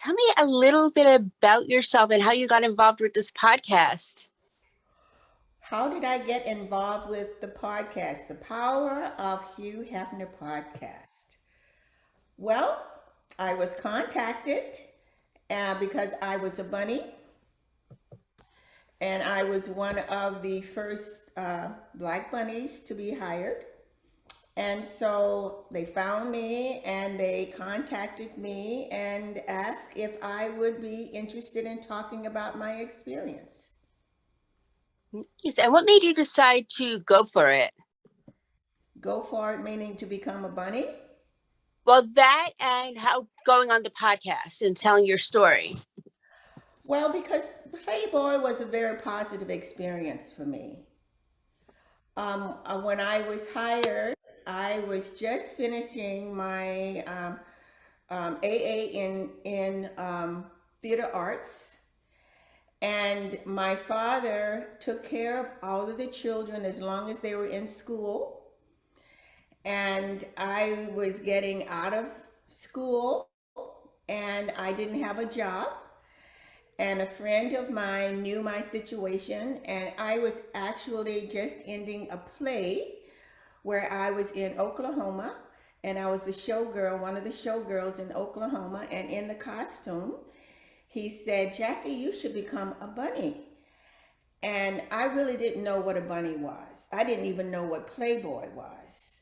Tell me a little bit about yourself and how you got involved with this podcast. How did I get involved with the podcast? The Power of Hugh Hefner podcast. Well, I was contacted because I was a bunny and I was one of the first black bunnies to be hired. And so they found me and they contacted me and asked if I would be interested in talking about my experience. Yes, and what made you decide to go for it? Go for it, meaning to become a bunny. Well, that and how going on the podcast and telling your story. Well, because Playboy was a very positive experience for me. When I was hired, I was just finishing my AA in theater arts, and my father took care of all of the children as long as they were in school. And I was getting out of school, and I didn't have a job. And a friend of mine knew my situation, and I was actually just ending a play where I was in Oklahoma, and I was a showgirl, one of the showgirls in Oklahoma, and in the costume, he said, Jackie, you should become a bunny. And I really didn't know what a bunny was. I didn't even know what Playboy was.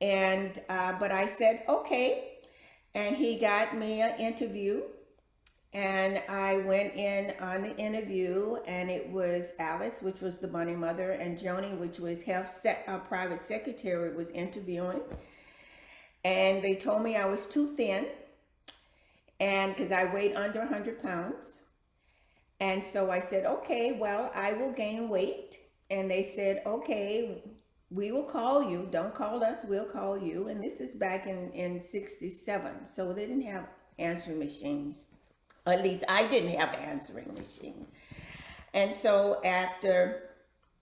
And but I said, okay. And he got me an interview, and I went in on the interview, and it was Alice, which was the bunny mother, and Joni, which was private secretary, was interviewing. And they told me I was too thin, and because I weighed under 100 pounds. And so I said, okay, well, I will gain weight. And they said, okay, we will call you. Don't call us, we'll call you. And this is back in 67. So they didn't have answering machines. Or at least I didn't have an answering machine. And so after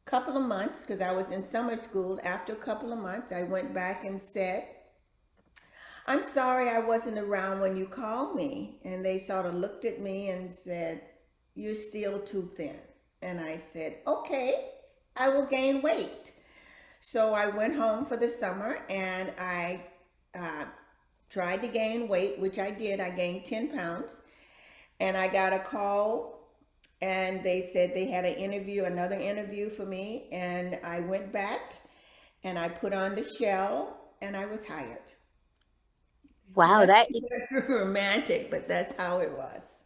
a couple of months, because I was in summer school, after a couple of months, I went back and said, I'm sorry I wasn't around when you called me. And they sort of looked at me and said, you're still too thin. And I said, okay, I will gain weight. So I went home for the summer, and I tried to gain weight, which I did. I gained 10 pounds. And I got a call, and they said they had another interview for me. And I went back and I put on the shell, and I was hired. Wow, Not romantic, but that's how it was.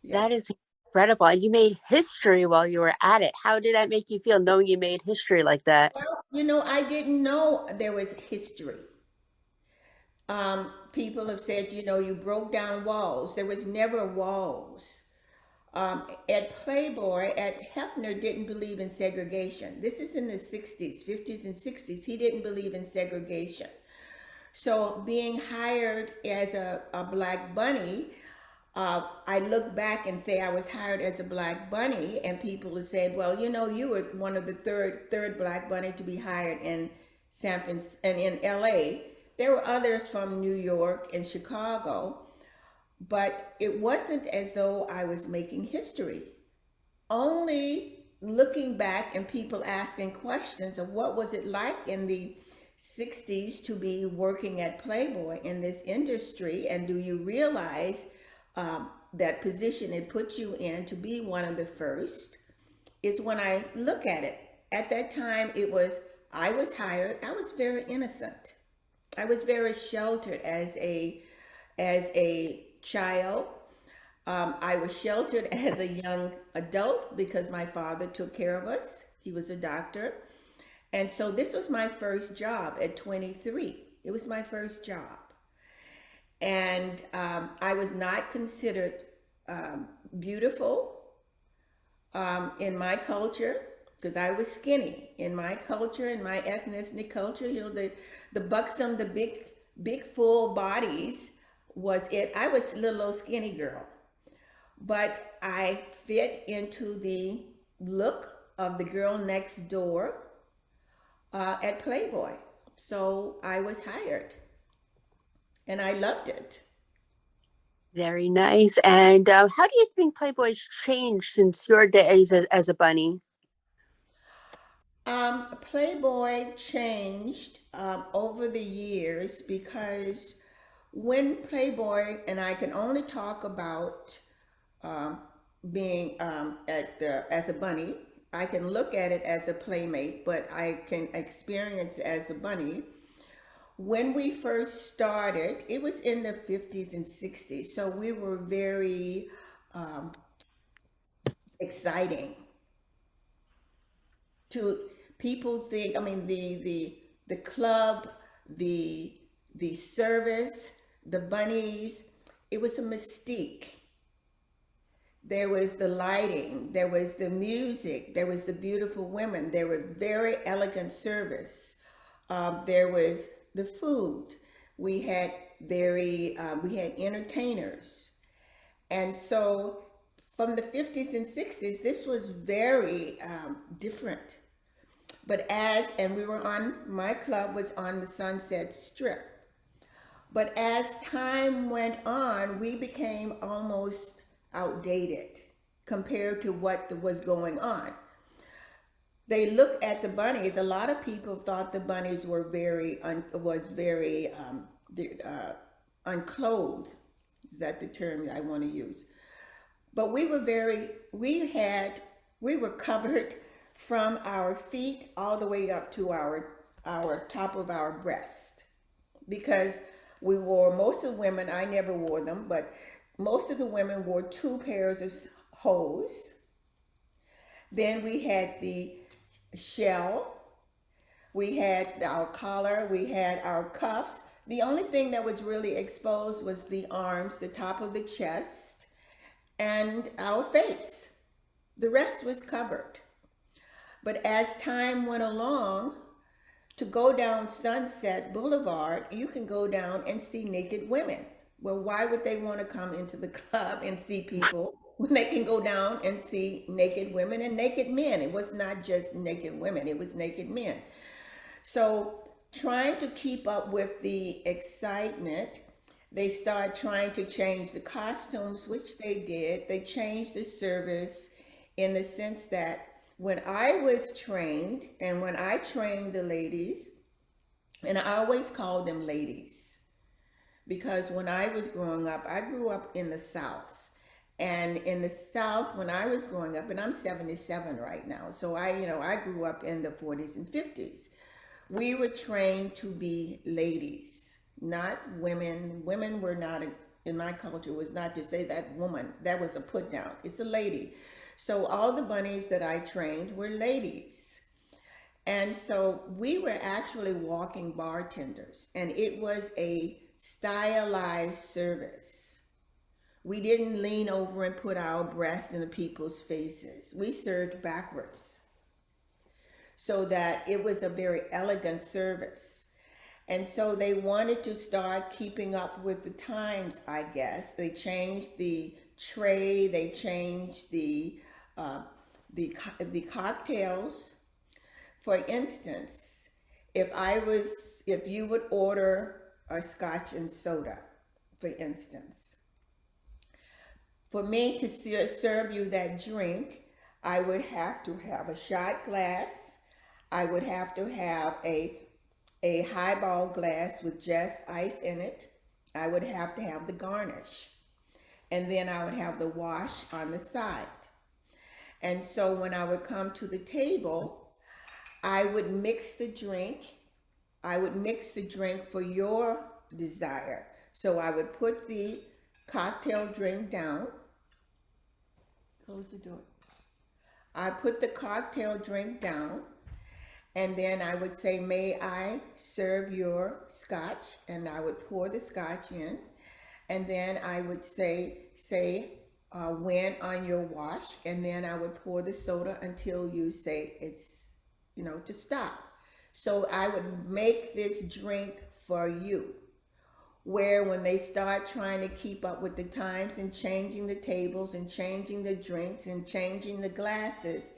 that Yes. is incredible. And you made history while you were at it. How did that make you feel knowing you made history like that? Well, I didn't know there was history. People have said, you broke down walls. There was never walls. At Playboy, at Hefner didn't believe in segregation. This is in the 60s, 50s, and 60s. He didn't believe in segregation. So being hired as a black bunny, I look back and say I was hired as a black bunny, and people have said, well, you were one of the third black bunny to be hired in San Francisco and in LA. There were others from New York and Chicago, but it wasn't as though I was making history. Only looking back and people asking questions of what was it like in the 60s to be working at Playboy in this industry, and do you realize that position it put you in to be one of the first, is when I look at it. At that time, I was hired. I was very innocent. I was very sheltered as a child. I was sheltered as a young adult because my father took care of us. He was a doctor. And so this was my first job at 23. It was my first job. And I was not considered beautiful in my culture because I was skinny. In my culture, in my ethnicity culture, the buxom, the big full bodies was it. I was a little old skinny girl, but I fit into the look of the girl next door at Playboy. So I was hired, and I loved it. Very nice. And how do you think Playboy's changed since your days as a bunny? Playboy changed over the years because when Playboy, and I can only talk about um, being at the as a bunny. I can look at it as a playmate, but I can experience it as a bunny. When we first started, it was in the 50s and 60s, so we were very um, exciting to people. Think, I mean, the club, the the service, the bunnies. It was a mystique. There was the lighting, there was the music, there was the beautiful women, there were very elegant service. There was the food. We had we had entertainers, and so from the 50s and 60s, this was very different. But and we were my club was on the Sunset Strip. But as time went on, we became almost outdated compared to what was going on. They look at the bunnies. A lot of people thought the bunnies were very unclothed. Is that the term I want to use? But we were covered from our feet all the way up to our top of our breast, because we wore, most of the women, I never wore them, but most of the women wore two pairs of hose. Then we had the shell, we had our collar, we had our cuffs. The only thing that was really exposed was the arms, the top of the chest, and our face. The rest was covered. But as time went along, to go down Sunset Boulevard, you can go down and see naked women. Well, why would they want to come into the club and see people when they can go down and see naked women and naked men? It was not just naked women, it was naked men. So, trying to keep up with the excitement, they started trying to change the costumes, which they did. They changed the service in the sense that when I was trained and when I trained the ladies, and I always called them ladies because when I was growing up, I grew up in the South. And in the South, when I was growing up, and I'm 77 right now, so I grew up in the 40s and 50s. We were trained to be ladies, not women. Women were not, in my culture, was not to say that woman. That was a put down. It's a lady. So all the bunnies that I trained were ladies. And so we were actually walking bartenders, and it was a stylized service. We didn't lean over and put our breast in the people's faces. We served backwards so that it was a very elegant service. And so they wanted to start keeping up with the times, I guess. They changed the tray, they changed uh, the cocktails. For instance, if you would order a scotch and soda, for instance, for me to serve you that drink, I would have to have a shot glass. I would have to have a highball glass with just ice in it. I would have to have the garnish. And then I would have the wash on the side. And so when I would come to the table, I would mix the drink. I would mix the drink for your desire. So I would put the cocktail drink down. Close the door. I put the cocktail drink down, and then I would say, may I serve your scotch? And I would pour the scotch in. And then I would say when on your wash. And then I would pour the soda until you say it's, to stop. So I would make this drink for you. Where when they start trying to keep up with the times and changing the tables and changing the drinks and changing the glasses,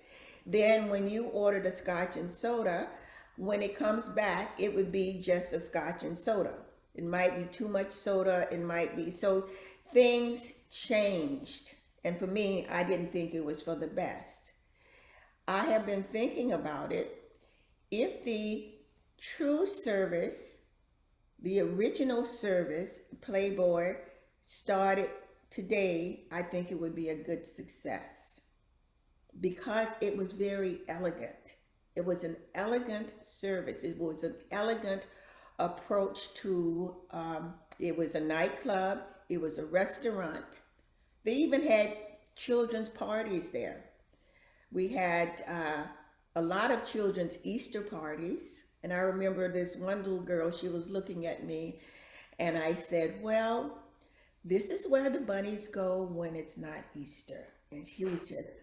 then when you order the scotch and soda, when it comes back, it would be just a scotch and soda. It might be too much soda. It might be. So things changed. And for me, I didn't think it was for the best. I have been thinking about it. If the true service, the original service, Playboy, started today, I think it would be a good success because it was very elegant. It was an elegant service. It was an elegant approach to, it was a nightclub, it was a restaurant. They even had children's parties there. We had a lot of children's Easter parties. And I remember this one little girl, she was looking at me, and I said, well, this is where the bunnies go when it's not Easter. And she was just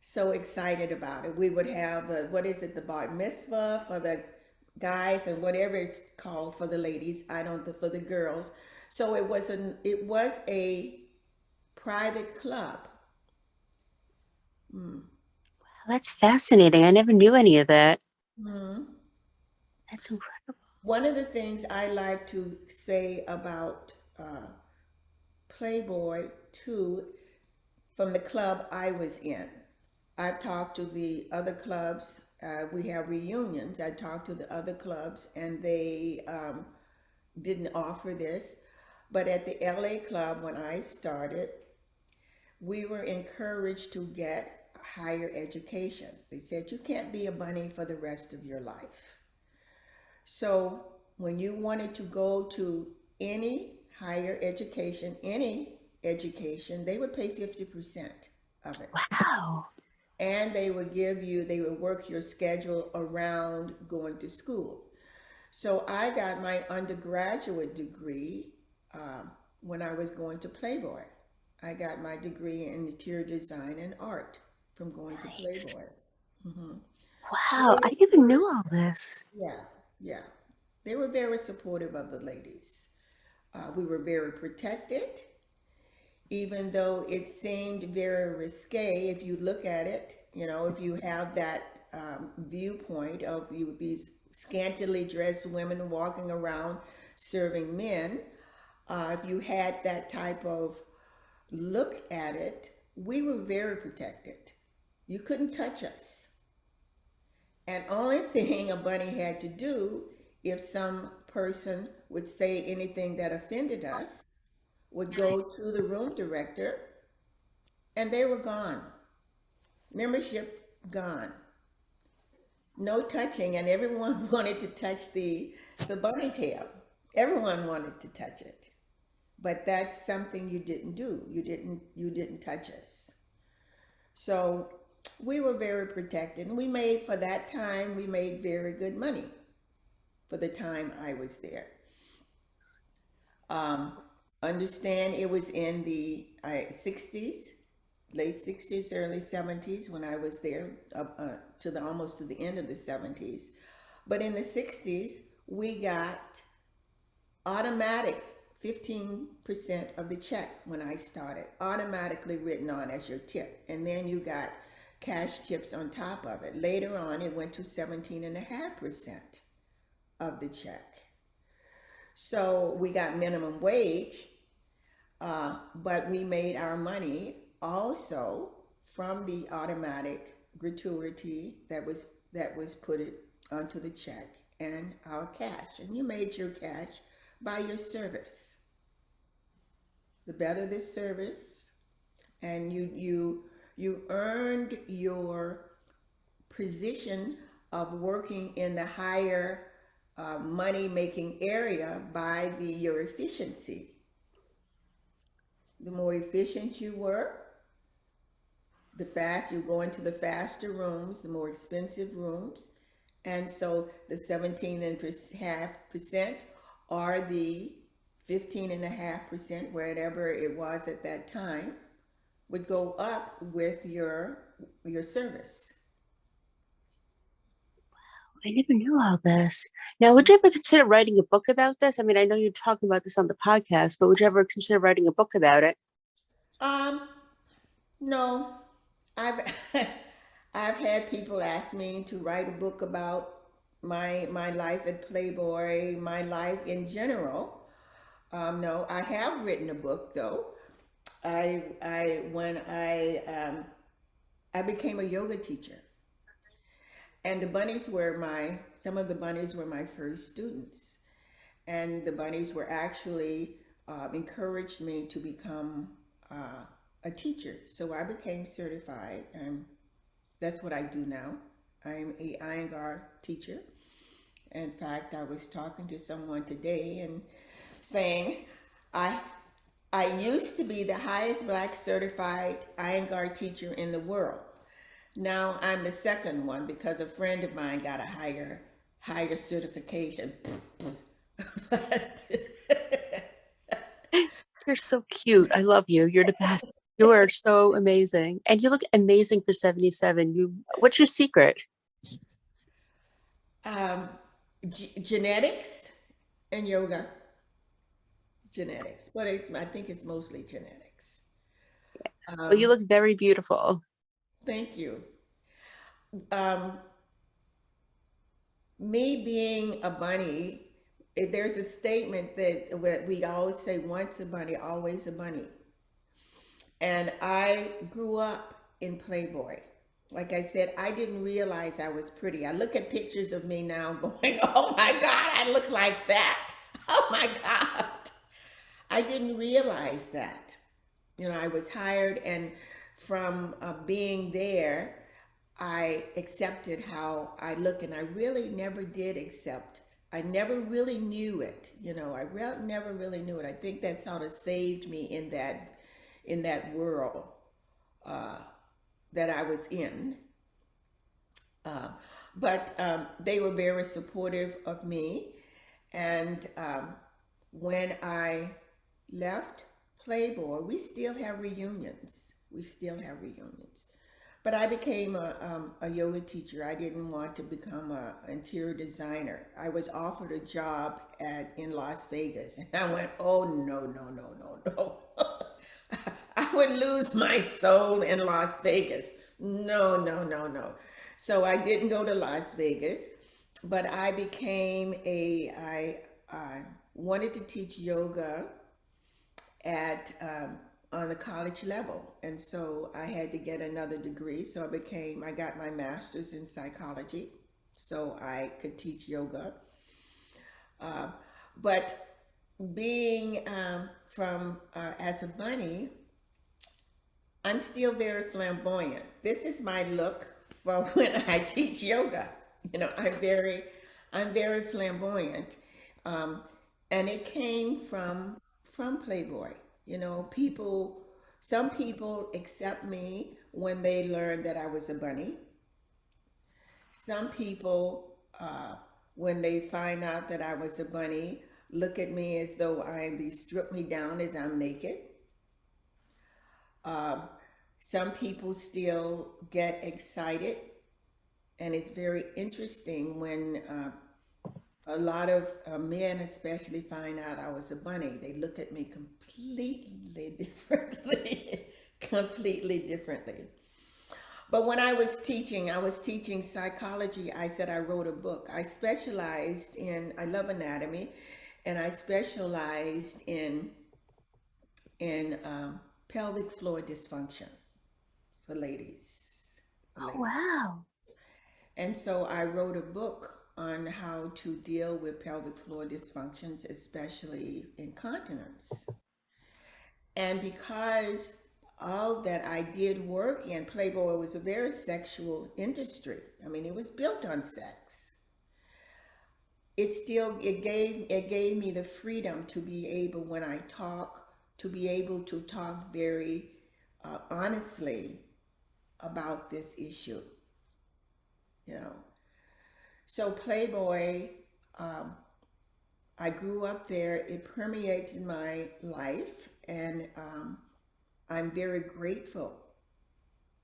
so excited about it. We would have, what is it, the bar mitzvah for the guys and whatever it's called for the ladies. I don't, for the girls. So it was a private club. Mm. That's fascinating. I never knew any of that. Mm. That's incredible. One of the things I like to say about Playboy too, from the club I was in, I've talked to the other clubs. We have reunions. I talked to the other clubs, and they didn't offer this. But at the LA club, when I started, we were encouraged to get higher education. They said you can't be a bunny for the rest of your life. So when you wanted to go to any higher education, they would pay 50% of it. Wow. And they would work your schedule around going to school. So I got my undergraduate degree when I was going to Playboy. I got my degree in interior design and art from going to Nice. Playboy. Hmm. So Wow. they I never knew encouraged, all this. yeah, yeah. They were very supportive of the ladies. We were very protected, even though it seemed very risque. If you look at it, if you have that viewpoint of these scantily dressed women walking around serving men, if you had that type of look at it, we were very protected. You couldn't touch us. And only thing a bunny had to do, if some person would say anything that offended us, would go to the room director, and they were gone. Membership gone. No touching, and everyone wanted to touch the bunny tail. Everyone wanted to touch it. But that's something you didn't do. You didn't touch us. So we were very protected, and for that time, we made very good money for the time I was there. Um, Understand it was in the 60s, late 60s, early 70s when I was there, to the almost to the end of the 70s. But in the 60s, we got automatic 15% of the check when I started, automatically written on as your tip. And then you got cash tips on top of it. Later on, it went to 17.5% of the check. So we got minimum wage, but we made our money also from the automatic gratuity that was put it onto the check and our cash. And you made your cash by your service. The better the service, and you earned your position of working in the higher money making area by your efficiency. The more efficient you were, you go into the faster rooms, the more expensive rooms. And so the 17.5% or the 15.5%, whatever it was at that time, would go up with your service. I never knew all this. Now, would you ever consider writing a book about this? I mean, I know you're talking about this on the podcast, but would you ever consider writing a book about it? Um, no, I've I've had people ask me to write a book about my life at Playboy, my life in general. No, I have written a book though. I became a yoga teacher, and the bunnies were my some of the bunnies were my first students, and the bunnies were actually encouraged me to become a teacher. So I became certified, and that's what I do now. I'm a Iyengar teacher. In fact, I was talking to someone today and saying I I used to be the highest black certified Iyengar teacher in the world. Now I'm the second one because a friend of mine got a higher certification. You're so cute. I love you. You're the best. You are so amazing. And you look amazing for 77. What's your secret? um, Genetics and yoga. Genetics, but I think it's mostly genetics. Well, you Um, look very beautiful. Thank you. Um, Me being a bunny, there's a statement that we always say, once a bunny, always a bunny. And I grew up in Playboy. Like I said, I didn't realize I was pretty. I look at pictures of me now going, oh my God, I look like that. Oh my God. I didn't realize that. I was hired, and from being there, I accepted how I look, and I really never did accept. I never really knew it. Never really knew it. I think that sort of saved me in that world uh, that I was in. Uh, but they were very supportive of me, and when I left Playboy, we still have reunions. We still have reunions. But I became a yoga teacher. I didn't want to become an interior designer. I was offered a job in Las Vegas, and I went, oh, no, no, no, no, no. I would lose my soul in Las Vegas. No, no, no, no. So I didn't go to Las Vegas, but I wanted to teach yoga at on the college level, and so I had to get another degree. So I got my master's in psychology, so I could teach yoga. Uh, but being from as a bunny, I'm still very flamboyant. This is my look for when I teach yoga. I'm very flamboyant, um, and it came from Playboy. Some people accept me when they learn that I was a bunny. Some people, when they find out that I was a bunny, look at me as though they strip me down as I'm naked. Um, some people still get excited, and it's very interesting when a lot of men, especially, find out I was a bunny. They look at me completely differently, completely differently. But when I was teaching psychology. I said I wrote a book. I love anatomy, and I specialized in pelvic floor dysfunction for ladies. For Oh, ladies. wow. And so I wrote a book on how to deal with pelvic floor dysfunctions, especially incontinence. And because all that I did work in Playboy was a very sexual industry. I mean, it was built on sex. It gave me the freedom to be able, when I talk, to be able to talk very honestly about this issue. You know, so Playboy, um, I grew up there. It permeated my life, and I'm very grateful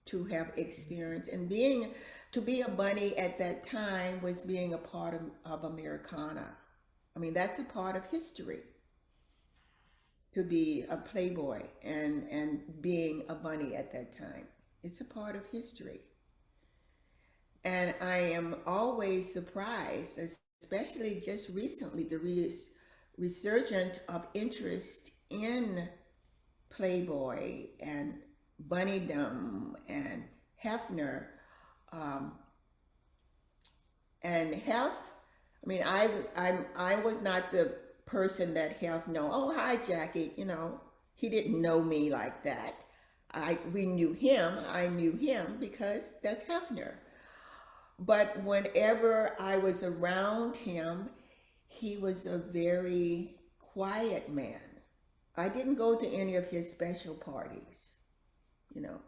to have experienced, and being to be a bunny at that time was being a part of Americana. I mean, that's a part of history, to be a playboy and being a bunny at that time. It's a part of history. And I am always surprised, especially just recently, the resurgent of interest in Playboy and Bunny Dum and Hefner, um, and Hef. I mean, I was not the person that Hef know. Oh, hi, Jackie. He didn't know me like that. We knew him. I knew him because that's Hefner. But whenever I was around him, he was a very quiet man. I didn't go to any of his special parties. You know,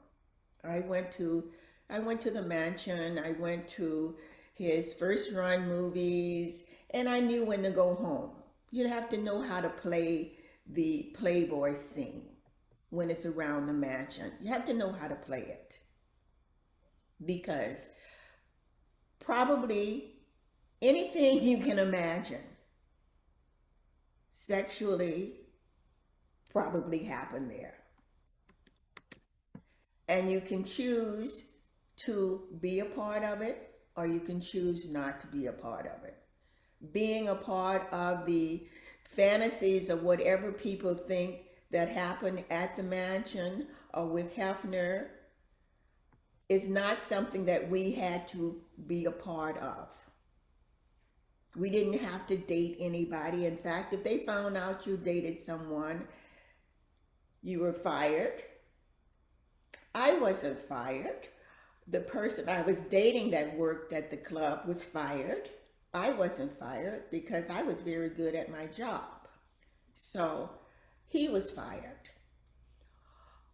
I went to I went to the mansion. I went to his first run movies, and I knew when to go home. You have to know how to play the Playboy scene when it's around the mansion. You have to know how to play it because probably anything you can imagine sexually probably happened there. And you can choose to be a part of it or you can choose not to be a part of it. Being a part of the fantasies of whatever people think that happened at the mansion or with Hefner is not something that we had to be a part of. We didn't have to date anybody. In fact, if they found out you dated someone, you were fired. I wasn't fired. The person I was dating that worked at the club was fired. I wasn't fired because I was very good at my job. So he was fired.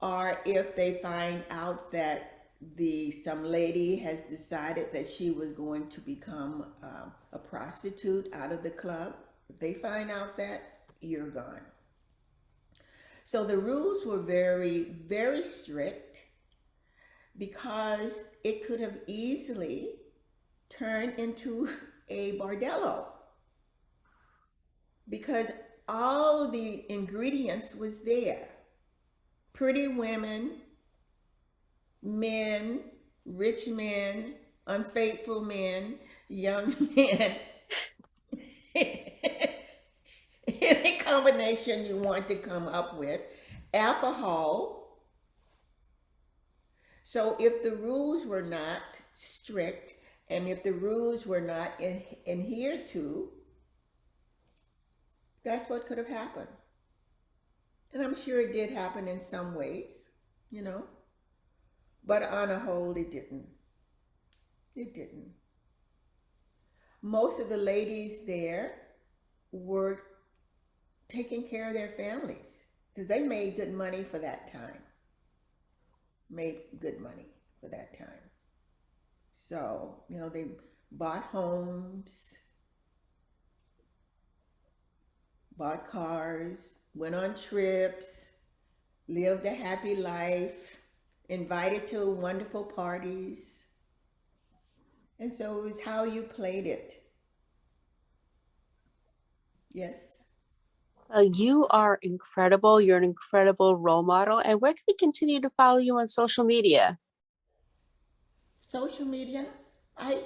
Or if they find out that some lady has decided that she was going to become a prostitute out of the club, if they find out that, you're gone. So the rules were very, very strict because it could have easily turned into a bordello because all the ingredients was there. Pretty women, men, rich men, unfaithful men, young men. Any combination you want to come up with. Alcohol. So if the rules were not strict and if the rules were not adhered to, that's what could have happened. And I'm sure it did happen in some ways, but on a whole, it didn't. It didn't. Most of the ladies there were taking care of their families because they made good money for that time. Made good money for that time. So, they bought homes, bought cars, went on trips, lived a happy life, invited to wonderful parties. And so it was how you played it. Yes. You are incredible. You're an incredible role model. And where can we continue to follow you on social media? Social media, I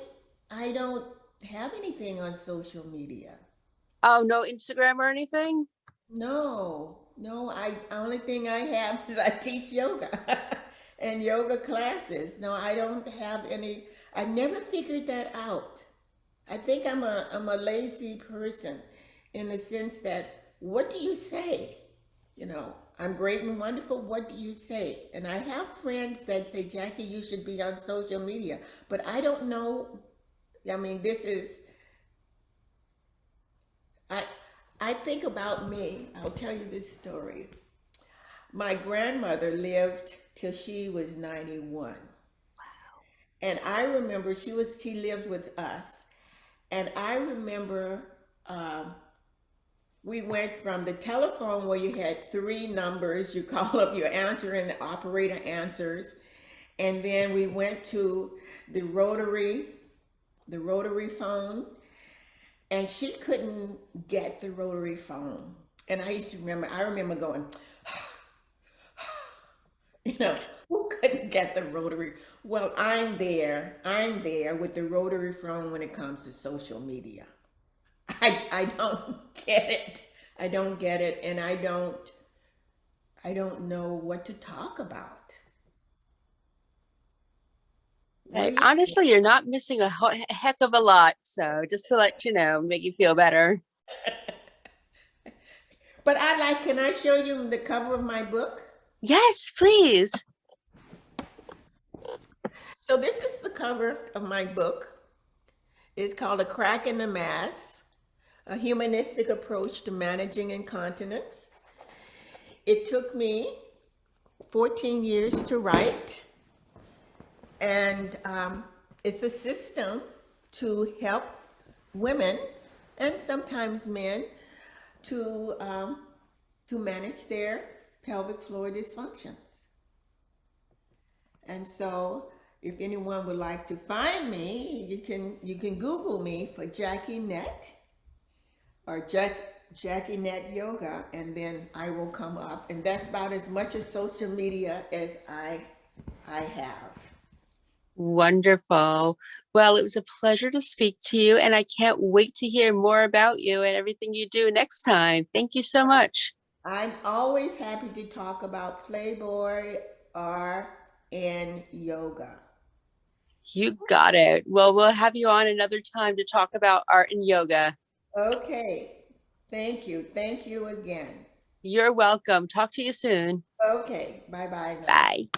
I don't have anything on social media. Oh, no Instagram or anything? No, no, only thing I have is I teach yoga and yoga classes. No, I don't have any. I never figured that out. I think I'm a lazy person in the sense that what do you say? I'm great and wonderful. What do you say? And I have friends that say, Jackie, you should be on social media, but I don't know. I mean, I I think about me. I'll tell you this story. My grandmother lived till she was 91. And I remember she lived with us. And I remember we went from the telephone where you had three numbers, you call up your answer and the operator answers. And then we went to the rotary phone, and she couldn't get the rotary phone. And I remember going, who couldn't get the rotary? Well, I'm there with the rotary phone when it comes to social media. I don't get it. I don't get it. And I don't know what to talk about. What do you think? Honestly, you're not missing a heck of a lot. So just to let you know, make you feel better. But can I show you the cover of my book? Yes, please. So this is the cover of my book. It's called A Crack in the Mass, A Humanistic Approach to Managing Incontinence. It took me 14 years to write, and it's a system to help women and sometimes men to manage their pelvic floor dysfunctions. And so, if anyone would like to find me, you can Google me for Jaki Net or Jaki Net Yoga, and then I will come up. And that's about as much of social media as I have. Wonderful. Well, it was a pleasure to speak to you, and I can't wait to hear more about you and everything you do next time. Thank you so much. I'm always happy to talk about Playboy or in yoga. You got it. Well, we'll have you on another time to talk about art and yoga. Okay. Thank you. Thank you again. You're welcome. Talk to you soon. Okay. Bye bye now. Bye.